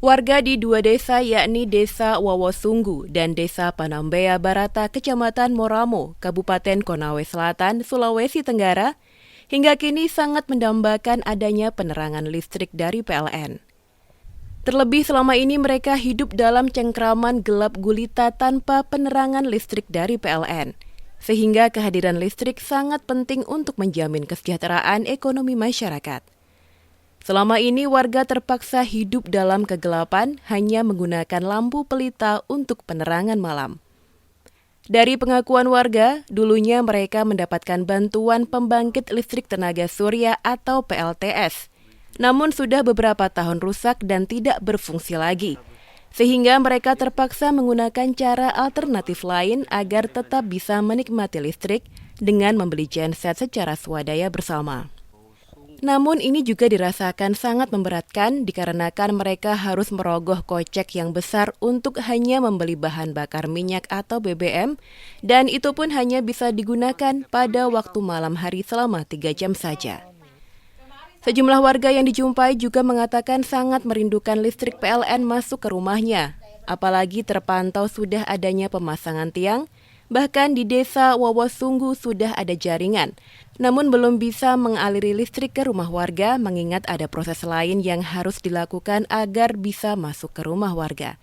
Warga di dua desa yakni Desa Wawosunggu dan Desa Panambea Barata, Kecamatan Moramo, Kabupaten Konawe Selatan, Sulawesi Tenggara, hingga kini sangat mendambakan adanya penerangan listrik dari PLN. Terlebih selama ini mereka hidup dalam cengkraman gelap gulita tanpa penerangan listrik dari PLN, sehingga kehadiran listrik sangat penting untuk menjamin kesejahteraan ekonomi masyarakat. Selama ini warga terpaksa hidup dalam kegelapan hanya menggunakan lampu pelita untuk penerangan malam. Dari pengakuan warga, dulunya mereka mendapatkan bantuan pembangkit listrik tenaga surya atau PLTS. Namun sudah beberapa tahun rusak dan tidak berfungsi lagi. Sehingga mereka terpaksa menggunakan cara alternatif lain agar tetap bisa menikmati listrik dengan membeli genset secara swadaya bersama. Namun ini juga dirasakan sangat memberatkan dikarenakan mereka harus merogoh kocek yang besar untuk hanya membeli bahan bakar minyak atau BBM, dan itu pun hanya bisa digunakan pada waktu malam hari selama 3 jam saja. Sejumlah warga yang dijumpai juga mengatakan sangat merindukan listrik PLN masuk ke rumahnya, apalagi terpantau sudah adanya pemasangan tiang. Bahkan di Desa Wawosunggu sudah ada jaringan, namun belum bisa mengaliri listrik ke rumah warga mengingat ada proses lain yang harus dilakukan agar bisa masuk ke rumah warga.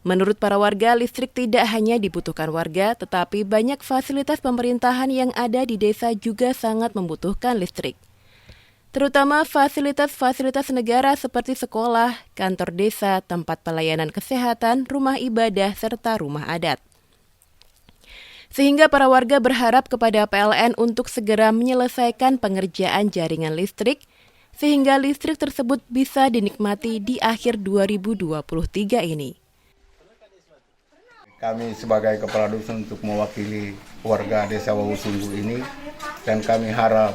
Menurut para warga, listrik tidak hanya dibutuhkan warga, tetapi banyak fasilitas pemerintahan yang ada di desa juga sangat membutuhkan listrik. Terutama fasilitas-fasilitas negara seperti sekolah, kantor desa, tempat pelayanan kesehatan, rumah ibadah, serta rumah adat. Sehingga para warga berharap kepada PLN untuk segera menyelesaikan pengerjaan jaringan listrik, sehingga listrik tersebut bisa dinikmati di akhir 2023 ini. Kami sebagai kepala dusun untuk mewakili warga Desa Wawosunggu ini, dan kami harap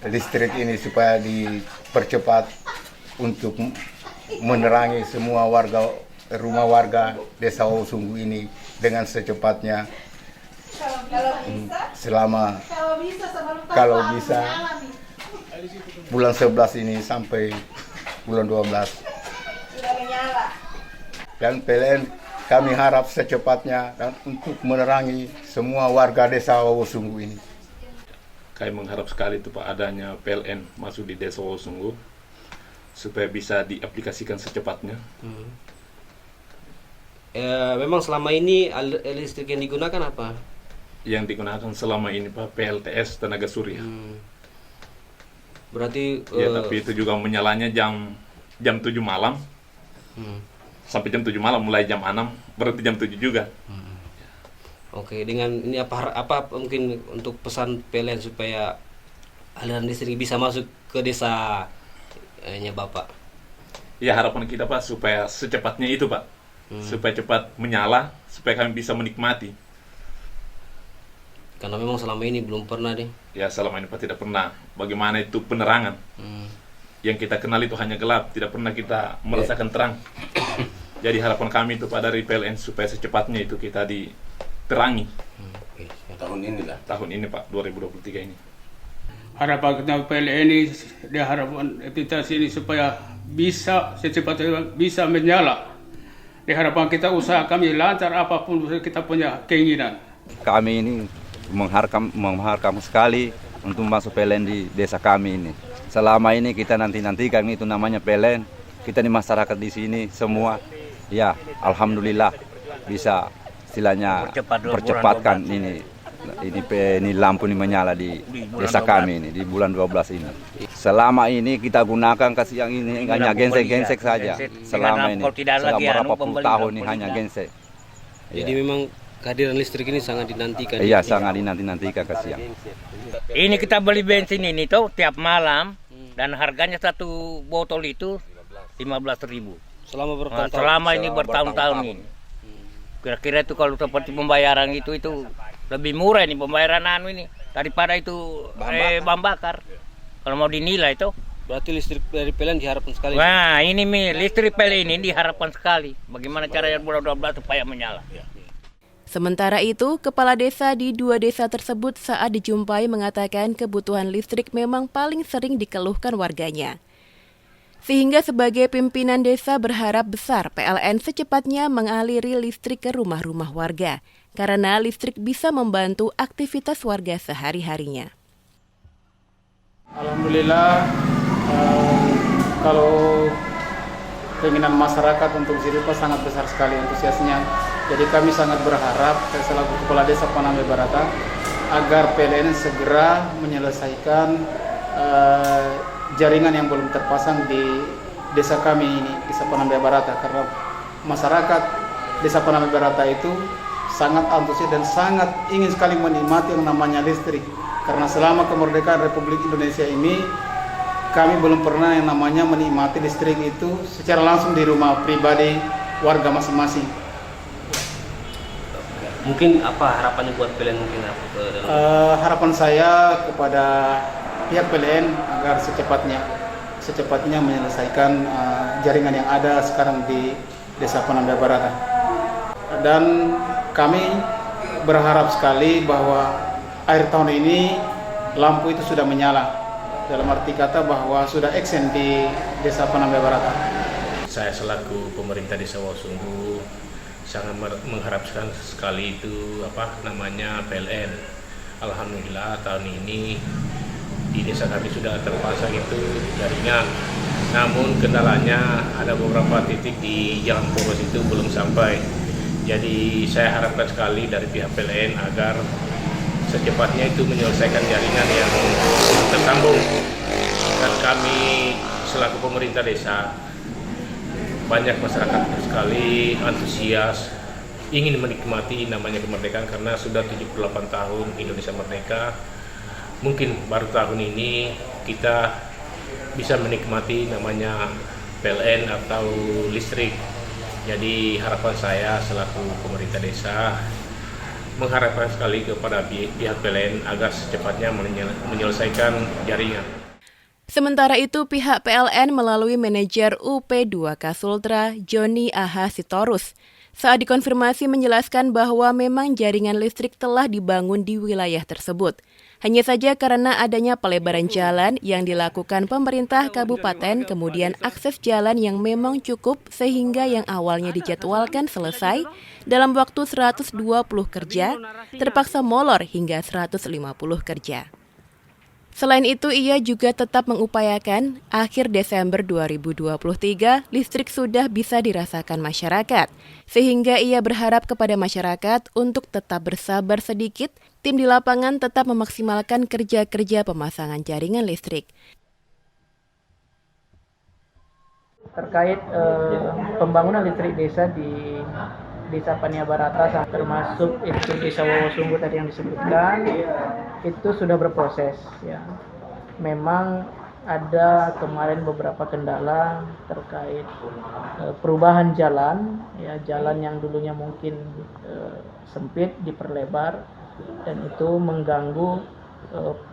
listrik ini supaya dipercepat untuk menerangi semua rumah warga Desa Wawosunggu ini dengan secepatnya. Kalau bisa bulan 11 ini sampai bulan 12. Dan PLN kami harap secepatnya dan untuk menerangi semua warga Desa Wawosunggu ini. Kami mengharap sekali itu Pak adanya PLN masuk di Desa Wawosunggu supaya bisa diaplikasikan secepatnya. Memang selama ini listrik yang digunakan apa? Yang digunakan selama ini Pak PLTS tenaga surya. Berarti Ya, tapi itu juga menyalanya jam 7 malam. Sampai jam 7 malam, mulai jam 6 berarti jam 7 juga. Oke, dengan ini apa mungkin untuk pesan PLN supaya aliran listrik bisa masuk ke desanya Bapak? Ya, harapan kita Pak supaya secepatnya itu Pak. Supaya cepat menyala, supaya kami bisa menikmati. Karena memang selama ini belum pernah deh. Ya, selama ini Pak tidak pernah. Bagaimana itu penerangan? Yang kita kenal itu hanya gelap, tidak pernah kita merasakan terang. Jadi harapan kami itu Pak dari PLN supaya secepatnya itu kita diterangi. Tahun ini Pak, 2023 ini. Harapan kita PLN ini, harapan kita sini supaya bisa secepatnya bisa menyala. Harapan kita usaha kami lancar apapun kita punya keinginan. Kami ini mengharapkan sekali untuk masuk PLN di desa kami ini. Selama ini kita nantikan itu namanya PLN. Kita di masyarakat di sini semua, ya alhamdulillah bisa istilahnya percepatkan ini lampu ini menyala di desa kami ini di bulan 12 ini. Selama ini kita gunakan kasih yang ini hanya gensek saja. Selama ini selama berapa puluh tahun ini hanya gensek. Jadi memang kehadiran listrik ini sangat dinantikan. Iya, sangat dinantikan kasih yang. Ini kita beli bensin ini tuh tiap malam dan harganya satu botol itu 15.000. Selama ini bertahun-tahun ini. Kira-kira itu kalau seperti pembayaran itu lebih murah ini pembayaran ini daripada itu bahan bakar. Kalau mau dinilai itu. Berarti listrik dari PLN diharapkan sekali. Nah, ini listrik PLN ini diharapkan sekali. Bagaimana caranya bulan 12 supaya menyala. Sementara itu, kepala desa di dua desa tersebut saat dijumpai mengatakan kebutuhan listrik memang paling sering dikeluhkan warganya. Sehingga sebagai pimpinan desa berharap besar PLN secepatnya mengaliri listrik ke rumah-rumah warga, karena listrik bisa membantu aktivitas warga sehari-harinya. Alhamdulillah, kalau keinginan masyarakat untuk Ziripa sangat besar sekali antusiasnya. Jadi kami sangat berharap, saya selaku Kepala Desa Panambe Barata, agar PLN segera menyelesaikan jaringan yang belum terpasang di desa kami ini, Desa Panambe Barata, karena masyarakat Desa Panambe Barata itu sangat antusias dan sangat ingin sekali menikmati yang namanya listrik. Karena selama kemerdekaan Republik Indonesia ini, kami belum pernah yang namanya menikmati listrik itu secara langsung di rumah pribadi warga masing-masing. Mungkin apa harapannya buat PLN mungkin apa? Harapan saya kepada pihak PLN agar secepatnya menyelesaikan jaringan yang ada sekarang di Desa Panambe Barata. Dan kami berharap sekali bahwa akhir tahun ini lampu itu sudah menyala. Dalam arti kata bahwa sudah eksen di Desa Panambe Barata. Saya selaku pemerintah Desa Wawasunggu sangat mengharapkan sekali itu PLN. Alhamdulillah tahun ini di desa kami sudah terpasang itu jaringan. Namun kendalanya ada beberapa titik di jalan poros itu belum sampai. Jadi saya harapkan sekali dari pihak PLN agar secepatnya itu menyelesaikan jaringan yang tersambung. Dan kami selaku pemerintah desa, banyak masyarakat sekali antusias ingin menikmati namanya kemerdekaan karena sudah 78 tahun Indonesia merdeka. Mungkin baru tahun ini kita bisa menikmati namanya PLN atau listrik. Jadi harapan saya selaku pemerintah desa mengharapkan sekali kepada pihak PLN agar secepatnya menyelesaikan jaringan. Sementara itu, pihak PLN melalui manajer UP2K Sultra, Joni Aha Sitorus, saat dikonfirmasi menjelaskan bahwa memang jaringan listrik telah dibangun di wilayah tersebut. Hanya saja karena adanya pelebaran jalan yang dilakukan pemerintah kabupaten, kemudian akses jalan yang memang cukup sehingga yang awalnya dijadwalkan selesai dalam waktu 120 kerja, terpaksa molor hingga 150 kerja. Selain itu, ia juga tetap mengupayakan akhir Desember 2023 listrik sudah bisa dirasakan masyarakat, sehingga ia berharap kepada masyarakat untuk tetap bersabar sedikit, tim di lapangan tetap memaksimalkan kerja-kerja pemasangan jaringan listrik. Terkait pembangunan listrik desa di Desa Panambe Barata, termasuk itu Desa Wawasunggu tadi yang disebutkan, itu sudah berproses ya. Memang ada kemarin beberapa kendala terkait perubahan jalan ya, jalan yang dulunya mungkin sempit diperlebar dan itu mengganggu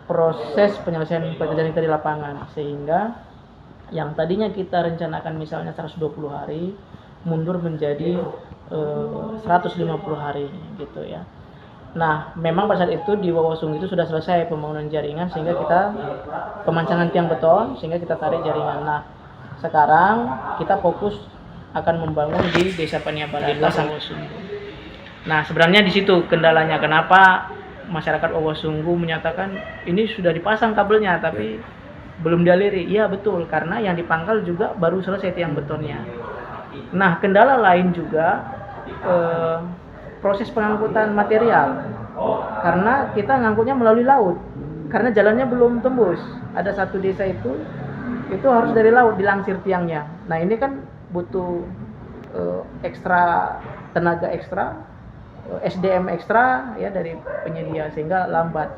proses penyelesaian pekerjaan kita di lapangan, sehingga yang tadinya kita rencanakan misalnya 120 hari mundur menjadi 150 hari gitu ya. Nah, memang pada saat itu di Wawasunggu itu sudah selesai pembangunan jaringan sehingga kita pemancangan tiang beton sehingga kita tarik jaringan. Nah, sekarang kita fokus akan membangun di Desa Panambe Barata Wawasunggu. Nah, sebenarnya di situ kendalanya, kenapa masyarakat Wawasunggu menyatakan ini sudah dipasang kabelnya tapi belum dialiri. Iya betul, karena yang dipangkal juga baru selesai tiang betonnya. Nah, kendala lain juga proses pengangkutan material, karena kita ngangkutnya melalui laut, karena jalannya belum tembus. Ada satu desa itu harus dari laut dilangsir tiangnya. Nah, ini kan butuh ekstra tenaga ekstra, SDM ekstra ya dari penyedia, sehingga lambat.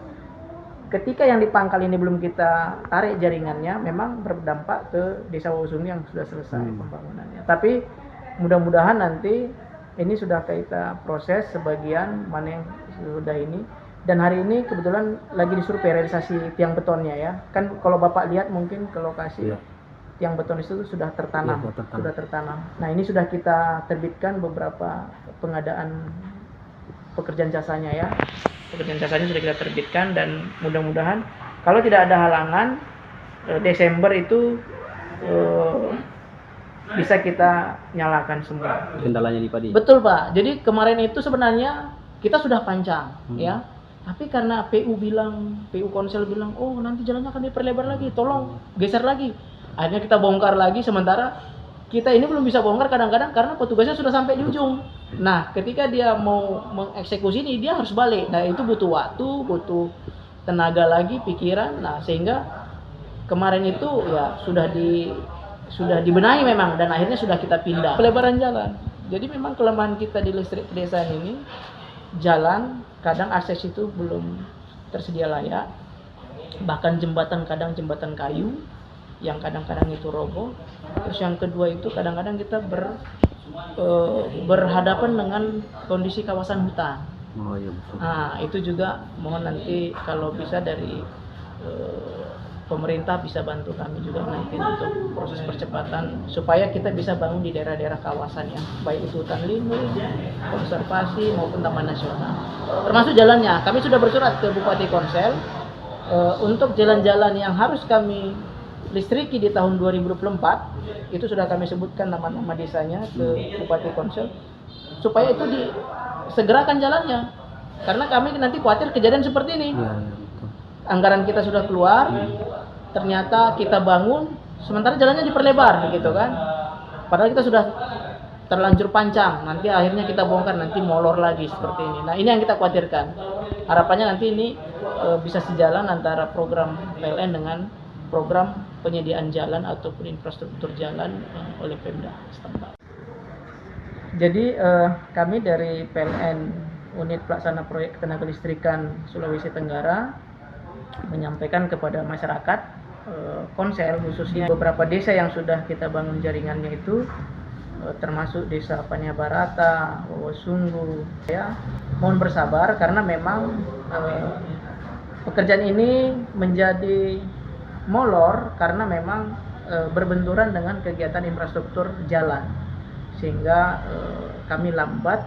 Ketika yang dipangkal ini belum kita tarik jaringannya, memang berdampak ke Desa Wawasunggu yang sudah selesai pembangunannya. Tapi mudah-mudahan nanti ini sudah kita proses sebagian mana yang sudah ini. Dan hari ini kebetulan lagi disurvei realisasi tiang betonnya ya. Kan kalau Bapak lihat mungkin ke lokasi tiang beton itu sudah tertanam, sudah tertanam. Nah, ini sudah kita terbitkan beberapa pengadaan pekerjaan jasanya ya. Pekerjaan jasanya sudah kita terbitkan dan mudah-mudahan kalau tidak ada halangan Desember itu bisa kita nyalakan semua. Kendalanya di padi. Betul Pak. Jadi kemarin itu sebenarnya kita sudah pancang ya. Tapi karena PU Konsel bilang, oh nanti jalannya akan diperlebar lagi, tolong geser lagi. Akhirnya kita bongkar lagi, sementara kita ini belum bisa bongkar kadang-kadang karena petugasnya sudah sampai di ujung. Nah, ketika dia mau mengeksekusi ini, dia harus balik. Nah, itu butuh waktu, butuh tenaga lagi, pikiran. Nah, sehingga kemarin itu ya sudah dibenahi memang, dan akhirnya sudah kita pindah pelebaran jalan. Jadi memang kelemahan kita di listrik desa ini, jalan kadang akses itu belum tersedia layak, bahkan jembatan kadang jembatan kayu yang kadang-kadang itu roboh. Terus yang kedua itu kadang-kadang kita berhadapan dengan kondisi kawasan hutan. Oh iya betul. Nah itu juga mohon nanti kalau bisa dari pemerintah bisa bantu kami juga nanti untuk proses percepatan supaya kita bisa bangun di daerah-daerah kawasan yang baik itu hutan lindung, konservasi maupun taman nasional. Termasuk jalannya, kami sudah bersurat ke Bupati Konsel untuk jalan-jalan yang harus kami listriki di tahun 2024, itu sudah kami sebutkan nama-nama desanya ke Bupati Konsel supaya itu disegerakan jalannya, karena kami nanti khawatir kejadian seperti ini. Anggaran kita sudah keluar, ternyata kita bangun, sementara jalannya diperlebar, gitu kan? Padahal kita sudah terlanjur pancang, nanti akhirnya kita bongkar, nanti molor lagi seperti ini. Nah ini yang kita khawatirkan. Harapannya nanti ini bisa sejalan antara program PLN dengan program penyediaan jalan ataupun infrastruktur jalan oleh Pemda setempat. Jadi kami dari PLN Unit Pelaksana Proyek Tenaga Listrikan Sulawesi Tenggara menyampaikan kepada masyarakat Konsel, khususnya beberapa desa yang sudah kita bangun jaringannya itu, termasuk desa Pania Barata, Wawosunggu, ya mohon bersabar karena memang pekerjaan ini menjadi molor karena memang berbenturan dengan kegiatan infrastruktur jalan, sehingga kami lambat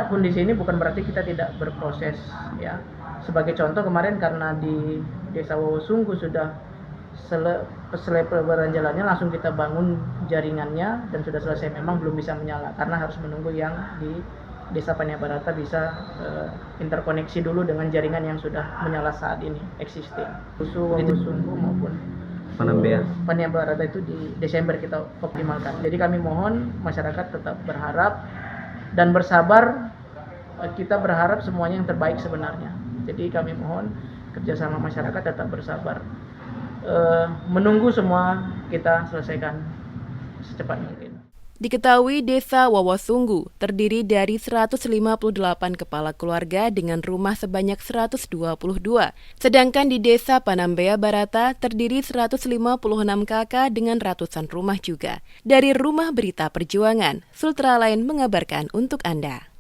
pun di sini bukan berarti kita tidak berproses ya. Sebagai contoh kemarin karena di Desa Wawosunggu sudah selesai pelebaran jalannya, langsung kita bangun jaringannya dan sudah selesai. Memang belum bisa menyala karena harus menunggu yang di Desa Pania Barata bisa interkoneksi dulu dengan jaringan yang sudah menyala saat ini existing. Wawosunggu maupun Pania Barata itu di Desember kita optimalkan. Jadi kami mohon masyarakat tetap berharap dan bersabar. Kita berharap semuanya yang terbaik sebenarnya. Jadi kami mohon kerjasama masyarakat tetap bersabar. Menunggu semua kita selesaikan secepat mungkin. Diketahui Desa Wawosunggu terdiri dari 158 kepala keluarga dengan rumah sebanyak 122. Sedangkan di Desa Panambea Barata terdiri 156 kakak dengan ratusan rumah juga. Dari Rumah Berita Perjuangan, Sultra Lain mengabarkan untuk Anda.